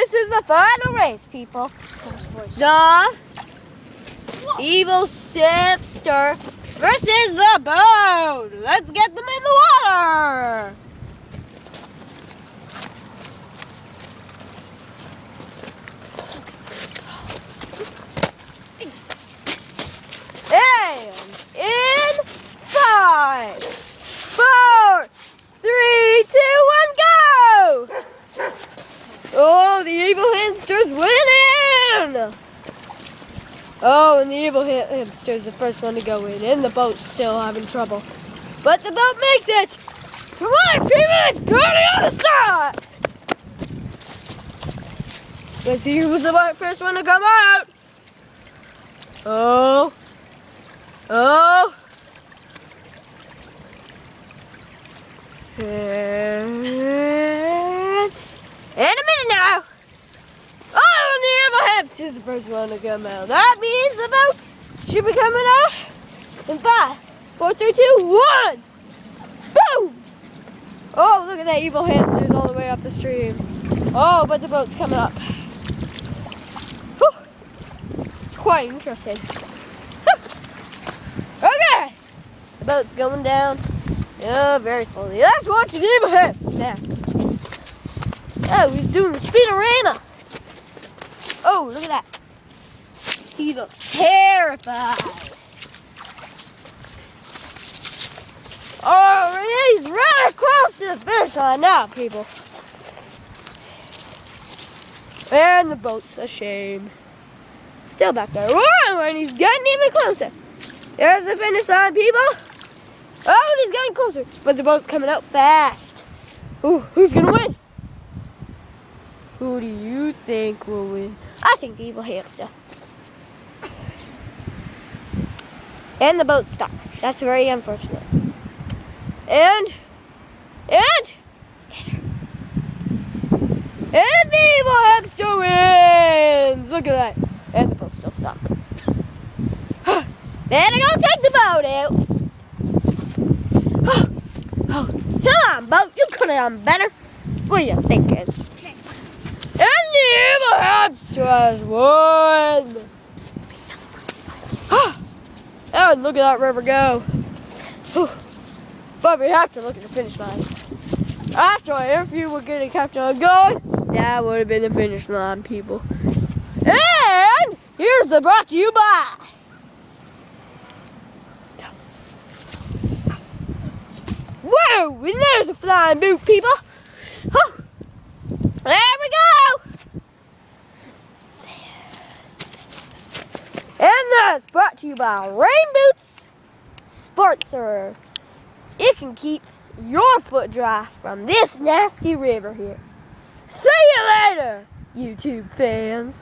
this is the final race, people. The evil hamster versus the boat. Let's get them in the water. And in 5, 4, 3, 2, 1, go! Oh, the evil hamster's winning! Oh, and the evil hamster's the first one to go in, and the boat's still having trouble. But the boat makes it! Come on, people, it's going to the other side! Let's see who's the first one to come out. Oh. Oh. And in a minute now. Oh, the evil hamster is the first one to come out. That means the boat should be coming out in 5, 4, 3, 2, 1. Boom! Oh, look at that evil hamsters all the way up the stream. Oh, but the boat's coming up. Whew. It's quite interesting. Okay, the boat's going down. Very slowly. Let's watch the evil hamster now. Oh, he's doing the speedorama. Oh, look at that. He looks terrified. Oh, he's really close to the finish line now, people. And the boat's a shame. Still back there. Whoa, and he's getting even closer. There's the finish line, people. Oh, and he's getting closer. But the boat's coming out fast. Ooh, who's going to win? Who do you think will win? I think the evil hamster. And the boat's stuck. That's very unfortunate. And the evil hamster wins. Look at that. And the boat's still stuck. Man, I'm gonna take the boat out. Oh, come on, boat. You could have done better. What are you thinking? Okay. And the evil hamster has won. And look at that river go. But we have to look at the finish line. After our interview, we're getting Captain on going. That would have been the finish line, people. And here's the brought to you by. Whoa! And there's a flying boot, people. Oh, there we go. And that's brought to you by Rain Boots Sponsor. It can keep your foot dry from this nasty river here. See you later, YouTube fans.